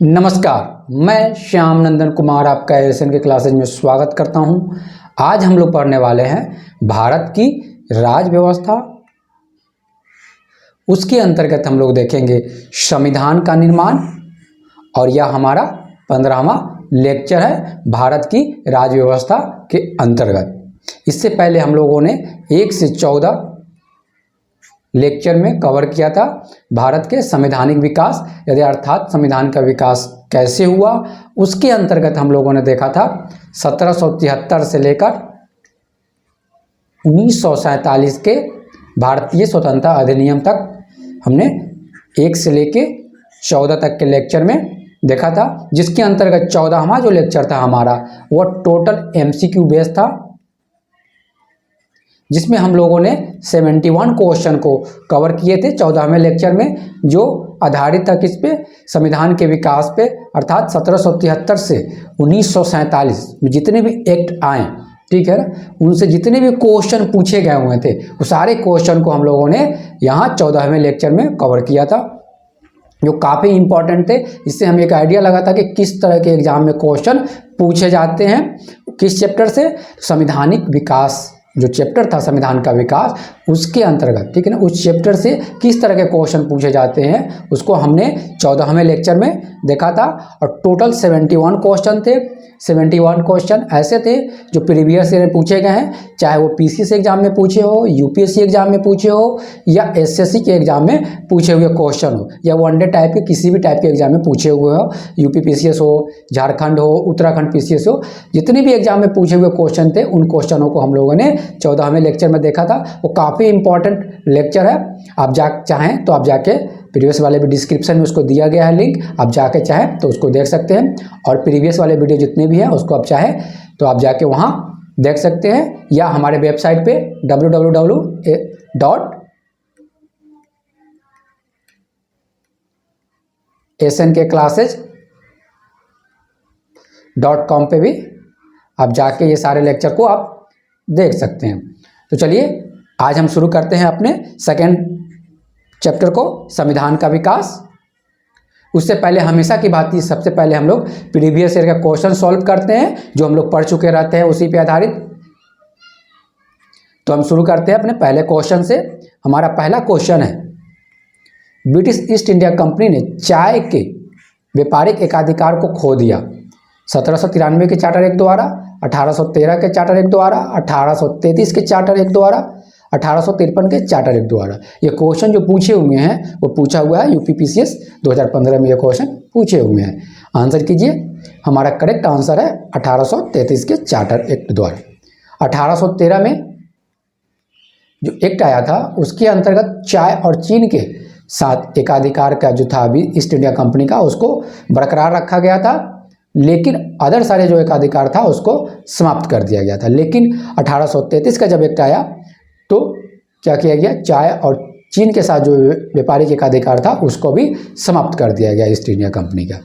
नमस्कार, मैं श्याम नंदन कुमार आपका एएसएन के क्लासेज में स्वागत करता हूं। आज हम लोग पढ़ने वाले हैं भारत की राज्य व्यवस्था। उसके अंतर्गत हम लोग देखेंगे संविधान का निर्माण, और यह हमारा 15वां लेक्चर है भारत की राज्य व्यवस्था के अंतर्गत। इससे पहले हम लोगों ने 1 से 14 लेक्चर में कवर किया था भारत के संवैधानिक विकास, यदि अर्थात संविधान का विकास कैसे हुआ। उसके अंतर्गत हम लोगों ने देखा था 1773 से लेकर 1947 के भारतीय स्वतंत्रता अधिनियम तक हमने 1 से लेके 14 तक के लेक्चर में देखा था, जिसके अंतर्गत 14वां जो लेक्चर था हमारा वह टोटल एमसीक्यू बेस था, जिसमें हम लोगों ने 71 क्वेश्चन को कवर किए थे 14वें लेक्चर में, जो आधारित था किस पे, संविधान के विकास पे। अर्थात 1773 से 1947 में जितने भी एक्ट आए, ठीक है ना, उनसे जितने भी क्वेश्चन पूछे गए हुए थे वो सारे क्वेश्चन को हम लोगों ने यहाँ 14वें लेक्चर में कवर किया था, जो काफ़ी इंपॉर्टेंट थे। इससे हमें एक आइडिया लगा था कि किस तरह के एग्जाम में क्वेश्चन पूछे जाते हैं, किस चैप्टर से, संवैधानिक विकास जो चैप्टर था संविधान का विकास, उसके अंतर्गत, ठीक है ना, उस चैप्टर से किस तरह के क्वेश्चन पूछे जाते हैं उसको हमने 14वें लेक्चर में देखा था। और टोटल 71 क्वेश्चन थे। 71 क्वेश्चन ऐसे थे जो प्रीवियस ईयर में पूछे गए हैं, चाहे वो पीसीएस एग्जाम में पूछे हो, यूपीएससी एग्जाम में पूछे हो, या एसएससी के एग्जाम में पूछे हुए क्वेश्चन हो, या वनडे टाइप के किसी भी टाइप के एग्जाम में पूछे हुए हो, यूपी पीसीएस हो, झारखंड हो, उत्तराखंड पीसीएस हो, जितने भी एग्जाम में पूछे हुए क्वेश्चन थे उन क्वेश्चनों को हम लोगों ने 14वें लेक्चर में देखा था। वो काफ़ी इंपॉर्टेंट लेक्चर है। आप चाहें तो आप जाके प्रीवियस वाले भी डिस्क्रिप्शन में उसको दिया गया है लिंक, आप जाके चाहें तो उसको देख सकते हैं, और प्रीवियस वाले वीडियो जितने भी हैं उसको आप चाहें तो आप जाके वहाँ देख सकते हैं, या हमारे वेबसाइट पे www.snkclasses.com पे भी आप जाके ये सारे लेक्चर को आप देख सकते हैं। तो चलिए आज हम शुरू करते हैं अपने सेकेंड चैप्टर को, संविधान का विकास। उससे पहले हमेशा की बात ही, सबसे पहले हम लोग प्रीवियस ईयर का क्वेश्चन सॉल्व करते हैं जो हम लोग पढ़ चुके रहते हैं उसी पे आधारित। तो हम शुरू करते हैं अपने पहले क्वेश्चन से। हमारा पहला क्वेश्चन है, ब्रिटिश ईस्ट इंडिया कंपनी ने चाय के व्यापारिक एकाधिकार को खो दिया। 1793 के चार्टर एक्ट द्वारा, 1813 के चार्टर एक्ट द्वारा, 1833 के चार्टर एक्ट द्वारा, 1853 के चार्टर एक्ट द्वारा। ये क्वेश्चन जो पूछे हुए हैं वो पूछा हुआ है यूपीपीसीएस 2015 में, ये क्वेश्चन पूछे हुए हैं। आंसर कीजिए। हमारा करेक्ट आंसर है 1833 के चार्टर एक्ट द्वारा। 1813 में जो एक्ट आया था उसके अंतर्गत चाय और चीन के साथ एकाधिकार का जो था अभी ईस्ट इंडिया कंपनी का, उसको बरकरार रखा गया था, लेकिन अदर सारे जो एकाधिकार था उसको समाप्त कर दिया गया था। लेकिन 1833 का जब एक्ट आया तो क्या किया गया, चाय और चीन के साथ जो व्यापारिक एकाधिकार था उसको भी समाप्त कर दिया गया ईस्ट इंडिया कंपनी का।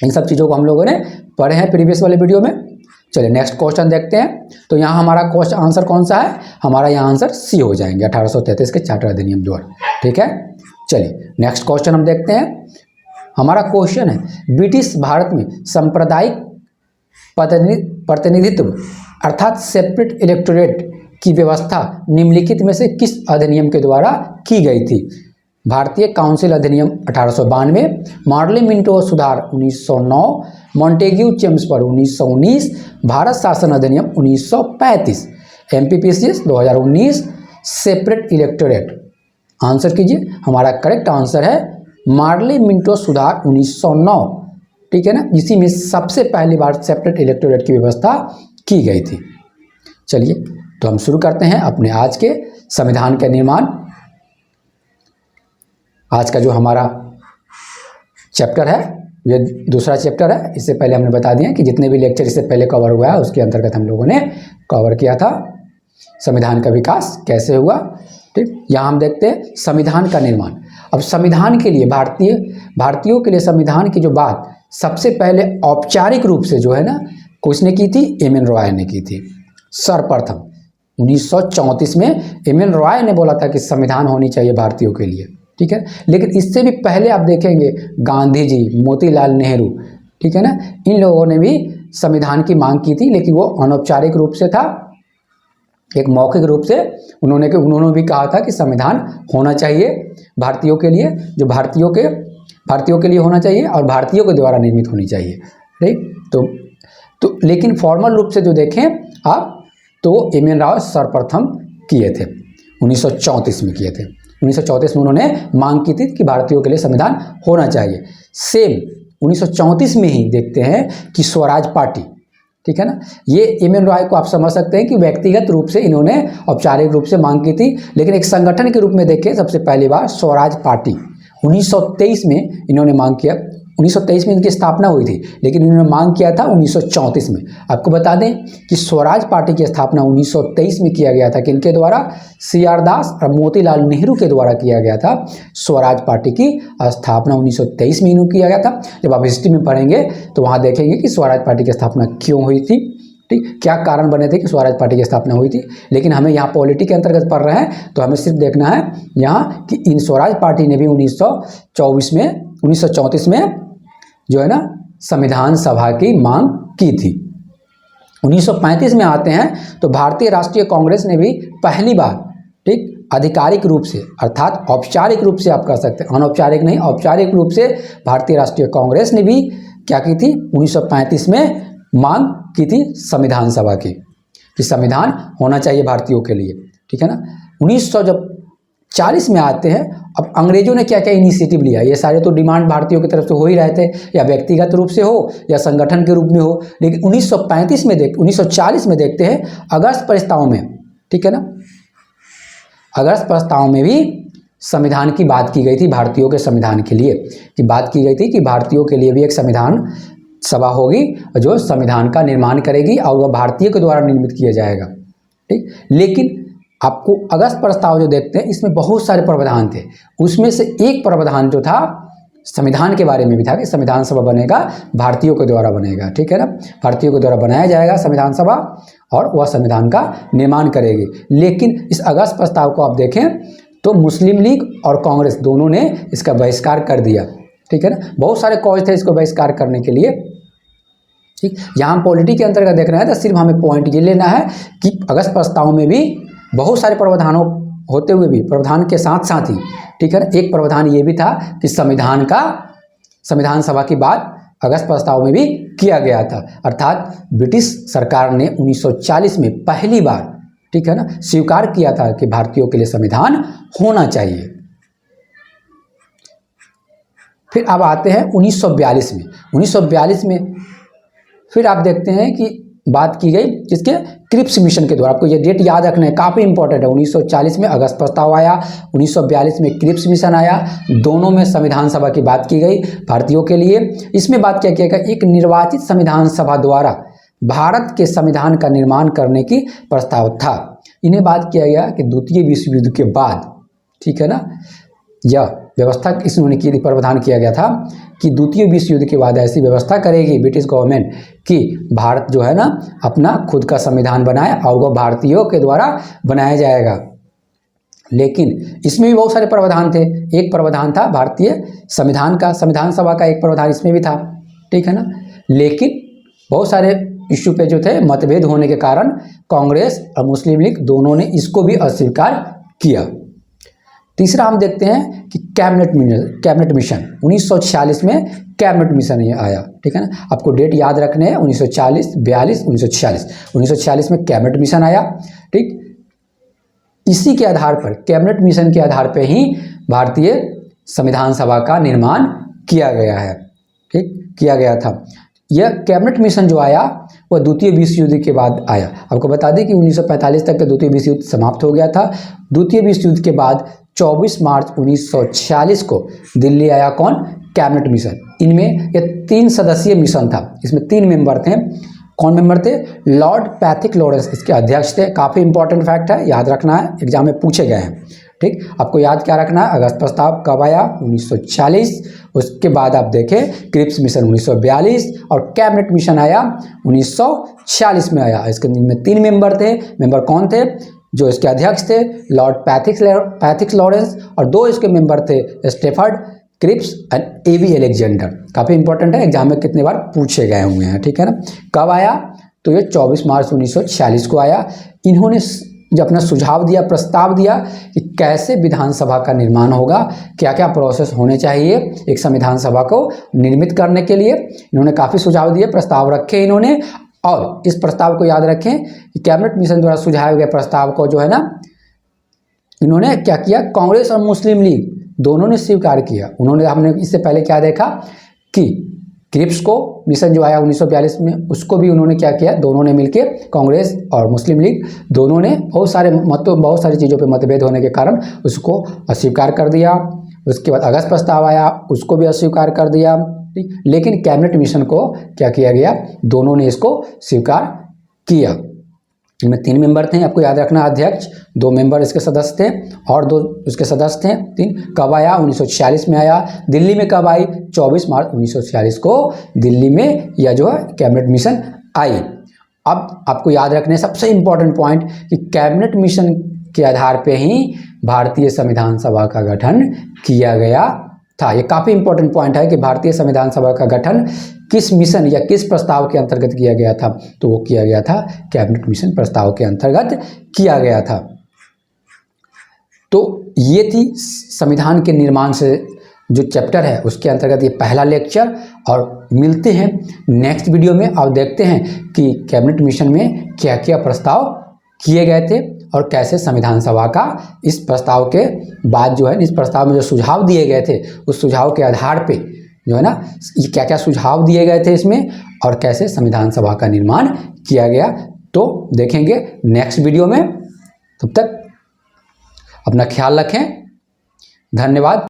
इन सब चीज़ों को हम लोगों ने पढ़े हैं प्रीवियस वाले वीडियो में। चलिए नेक्स्ट क्वेश्चन देखते हैं। तो यहाँ हमारा क्वेश्चन आंसर कौन सा है, हमारा यहाँ आंसर सी हो जाएंगे, 1833 के चार्टर अधिनियम द्वारा। ठीक है, चलिए नेक्स्ट क्वेश्चन हम देखते हैं। हमारा क्वेश्चन है, ब्रिटिश भारत में सांप्रदायिक प्रतिनिधित्व अर्थात सेपरेट इलेक्टोरेट की व्यवस्था निम्नलिखित में से किस अधिनियम के द्वारा की गई थी। भारतीय काउंसिल अधिनियम 1892, मार्ले मिंटो सुधार 1909, मॉन्टेग्यू चेम्सफोर्ड 1919, भारत शासन अधिनियम 1935, एमपीपीसीएस 2019, सेपरेट इलेक्टोरेट। आंसर कीजिए। हमारा करेक्ट आंसर है मार्ले मिंटो सुधार 1909, ठीक है ना, इसी में सबसे पहली बार सेपरेट इलेक्टोरेट की व्यवस्था की गई थी। चलिए तो हम शुरू करते हैं अपने आज के संविधान के निर्माण। आज का जो हमारा चैप्टर है ये दूसरा चैप्टर है। इससे पहले हमने बता दिया कि जितने भी लेक्चर इससे पहले कवर हुआ है उसके अंतर्गत हम लोगों ने कवर किया था संविधान का विकास कैसे हुआ। ठीक, यहाँ हम देखते हैं संविधान का निर्माण। अब संविधान के लिए भारतीयों के लिए संविधान की जो बात सबसे पहले औपचारिक रूप से जो है ना, किसने की थी, एम.एन. रॉय ने की थी। सर्वप्रथम 1934 में एम.एन. रॉय ने बोला था कि संविधान होनी चाहिए भारतीयों के लिए। ठीक है। लेकिन इससे भी पहले आप देखेंगे गांधी जी, मोतीलाल नेहरू, ठीक है ना, इन लोगों ने भी संविधान की मांग की थी, लेकिन वो अनौपचारिक रूप से था, एक मौखिक रूप से उन्होंने भी कहा था कि संविधान होना चाहिए भारतीयों के लिए, जो भारतीयों के लिए होना चाहिए और भारतीयों के द्वारा निर्मित होनी चाहिए, ठीक। तो लेकिन फॉर्मल रूप से जो देखें आप तो एम एन राव सर्वप्रथम किए थे, 1934 में किए थे। 1934 में उन्होंने मांग की थी कि भारतीयों के लिए संविधान होना चाहिए। सेम 1934 में ही देखते हैं कि स्वराज पार्टी, ठीक है ना, ये एम एन रॉय को आप समझ सकते हैं कि व्यक्तिगत रूप से इन्होंने औपचारिक रूप से मांग की थी, लेकिन एक संगठन के रूप में देखें सबसे पहली बार स्वराज पार्टी 1923 में इन्होंने मांग किया। 1923 में इनकी स्थापना हुई थी, लेकिन इन्होंने मांग किया था 1934 में। आपको बता दें कि स्वराज पार्टी की स्थापना 1923 में किया गया था, किनके द्वारा, सी आर दास और मोतीलाल नेहरू के द्वारा किया गया था। स्वराज पार्टी की स्थापना 1923 में इन्होंने किया गया था। जब आप हिस्ट्री में पढ़ेंगे तो वहाँ देखेंगे कि स्वराज पार्टी की स्थापना क्यों हुई थी, ठीक, क्या कारण बने थे कि स्वराज पार्टी की स्थापना हुई थी। लेकिन हमें यहाँ पॉलिटी के अंतर्गत पढ़ रहे हैं तो हमें सिर्फ देखना है यहाँ कि इन स्वराज पार्टी ने भी 1934 में जो है ना संविधान सभा की मांग की थी। 1935 में आते हैं तो भारतीय राष्ट्रीय कांग्रेस ने भी पहली बार, ठीक, आधिकारिक रूप से अर्थात औपचारिक रूप से आप कह सकते हैं, अनौपचारिक नहीं, औपचारिक रूप से भारतीय राष्ट्रीय कांग्रेस ने भी क्या की थी, 1935 में मांग की थी संविधान सभा की कि संविधान होना चाहिए भारतीयों के लिए, ठीक है ना। 1940 में आते हैं, अब अंग्रेजों ने क्या क्या इनिशिएटिव लिया, ये सारे तो डिमांड भारतीयों की तरफ से हो ही रहे थे, या व्यक्तिगत रूप से हो या संगठन के रूप में हो। लेकिन 1940 में देखते हैं अगस्त प्रस्ताव में, ठीक है ना, अगस्त प्रस्ताव में भी संविधान की बात की गई थी, भारतीयों के संविधान के लिए कि बात की गई थी कि भारतीयों के लिए भी एक संविधान सभा होगी जो संविधान का निर्माण करेगी और वह भारतीय के द्वारा निर्मित किया जाएगा, ठीक। लेकिन आपको अगस्त प्रस्ताव जो देखते हैं इसमें बहुत सारे प्रावधान थे, उसमें से एक प्रावधान जो था संविधान के बारे में भी था कि संविधान सभा बनेगा, भारतीयों के द्वारा बनेगा, ठीक है ना, भारतीयों के द्वारा बनाया जाएगा संविधान सभा और वह संविधान का निर्माण करेगी। लेकिन इस अगस्त प्रस्ताव को आप देखें तो मुस्लिम लीग और कांग्रेस दोनों ने इसका बहिष्कार कर दिया, ठीक है ना। बहुत सारे कॉज थे इसको बहिष्कार करने के लिए, ठीक। यहाँ पॉलिटी के अंतर्गत देखना है तो सिर्फ हमें पॉइंट ये लेना है कि अगस्त प्रस्ताव में भी बहुत सारे प्रावधानों होते हुए भी, प्रावधान के साथ साथ ही, ठीक है ना, एक प्रावधान ये भी था कि संविधान सभा की बात अगस्त प्रस्ताव में भी किया गया था। अर्थात ब्रिटिश सरकार ने 1940 में पहली बार, ठीक है ना, स्वीकार किया था कि भारतीयों के लिए संविधान होना चाहिए। फिर अब आते हैं 1942 में। 1942 में फिर आप देखते हैं कि बात की गई जिसके क्रिप्स मिशन के द्वारा, आपको ये डेट याद रखना है, काफ़ी इंपॉर्टेंट है। 1940 में अगस्त प्रस्ताव आया, 1942 में क्रिप्स मिशन आया, दोनों में संविधान सभा की बात की गई भारतीयों के लिए। इसमें बात क्या किया गया, एक निर्वाचित संविधान सभा द्वारा भारत के संविधान का निर्माण करने की प्रस्ताव था। इन्हें बात किया गया कि द्वितीय विश्व युद्ध के बाद, ठीक है ना, यह व्यवस्था इन्होंने की, प्रावधान किया गया था कि द्वितीय विश्व युद्ध के बाद ऐसी व्यवस्था करेगी ब्रिटिश गवर्नमेंट कि भारत जो है ना अपना खुद का संविधान बनाए और वह भारतीयों के द्वारा बनाया जाएगा। लेकिन इसमें भी बहुत सारे प्रावधान थे। एक प्रावधान था भारतीय संविधान का, संविधान सभा का एक प्रावधान इसमें भी था, ठीक है ना। लेकिन बहुत सारे इश्यू पे जो थे मतभेद होने के कारण कांग्रेस और मुस्लिम लीग दोनों ने इसको भी अस्वीकार किया। तीसरा हम देखते हैं कि कैबिनेट मिशन 1946 में कैबिनेट मिशन ये आया, ठीक है ना। आपको डेट याद रखने हैं, 1940, 42, 1946। 1946 में कैबिनेट मिशन आया, ठीक। इसी के आधार पर, कैबिनेट मिशन के आधार पर ही भारतीय संविधान सभा का निर्माण किया गया है, ठीक, किया गया था। यह कैबिनेट मिशन जो आया वह द्वितीय विश्व युद्ध के बाद आया। आपको बता दें कि 1945 तक के द्वितीय विश्व युद्ध समाप्त हो गया था। द्वितीय विश्व युद्ध के बाद 24 मार्च 1946 को दिल्ली आया कौन, कैबिनेट मिशन। इनमें यह 3 सदस्यीय मिशन था, इसमें 3 मेंबर थे। कौन मेंबर थे, लॉर्ड पैथिक लॉरेंस इसके अध्यक्ष थे। काफ़ी इंपॉर्टेंट फैक्ट है, याद रखना है, एग्जाम में पूछे गए हैं, ठीक। आपको याद क्या रखना है, अगस्त प्रस्ताव कब आया, 1940। उसके बाद आप देखें क्रिप्स मिशन 1942 और कैबिनेट मिशन आया 1946 में आया। इसके में 3 मेंबर थे। मेंबर कौन थे, जो इसके अध्यक्ष थे लॉर्ड पैथिक्स लॉरेंस, और 2 इसके मेंबर थे Stafford Cripps and A V Alexander. काफ़ी इंपॉर्टेंट है, एग्जाम में कितने बार पूछे गए हुए हैं, ठीक है ना। कब आया, तो ये 24 मार्च 1946 को आया। इन्होंने जो अपना सुझाव दिया, प्रस्ताव दिया कि कैसे विधानसभा का निर्माण होगा, क्या क्या प्रोसेस होने चाहिए एक संविधान सभा को निर्मित करने के लिए। इन्होंने काफ़ी सुझाव दिए, प्रस्ताव रखे इन्होंने, और इस प्रस्ताव को याद रखें कि कैबिनेट मिशन द्वारा सुझाए गए प्रस्ताव को जो है ना, इन्होंने क्या किया, कांग्रेस और मुस्लिम लीग दोनों ने स्वीकार किया। उन्होंने, हमने इससे पहले क्या देखा कि क्रिप्स को मिशन जो आया 1942 में, उसको भी उन्होंने क्या किया, दोनों ने मिलकर, कांग्रेस और मुस्लिम लीग दोनों ने बहुत सारी चीज़ों पे मतभेद होने के कारण उसको अस्वीकार कर दिया। उसके बाद अगस्त प्रस्ताव आया, उसको भी अस्वीकार कर दिया, ठीक। लेकिन कैबिनेट मिशन को क्या किया गया, दोनों ने इसको स्वीकार किया। इनमें 3 मेंबर थे, आपको याद रखना, अध्यक्ष, 2 मेंबर इसके सदस्य थे और 2 उसके सदस्य थे, 3। कब आया, 1946 में आया। दिल्ली में कब आई, 24 मार्च 1946 को दिल्ली में यह जो है कैबिनेट मिशन आई। अब आपको याद रखने सबसे इंपॉर्टेंट पॉइंट कि कैबिनेट मिशन के आधार पे ही भारतीय संविधान सभा का गठन किया गया था। ये काफ़ी इंपॉर्टेंट पॉइंट है कि भारतीय संविधान सभा का गठन किस मिशन या किस प्रस्ताव के अंतर्गत किया गया था, तो वो किया गया था कैबिनेट मिशन प्रस्ताव के अंतर्गत किया गया था। तो ये थी संविधान के निर्माण से जो चैप्टर है उसके अंतर्गत ये पहला लेक्चर, और मिलते हैं नेक्स्ट वीडियो में और देखते हैं कि कैबिनेट मिशन में क्या क्या प्रस्ताव किए गए थे और कैसे संविधान सभा का इस प्रस्ताव के बाद जो है, इस प्रस्ताव में जो सुझाव दिए गए थे उस सुझाव के आधार पे जो है ना, ये क्या क्या सुझाव दिए गए थे इसमें और कैसे संविधान सभा का निर्माण किया गया, तो देखेंगे नेक्स्ट वीडियो में। तब तक अपना ख्याल रखें, धन्यवाद।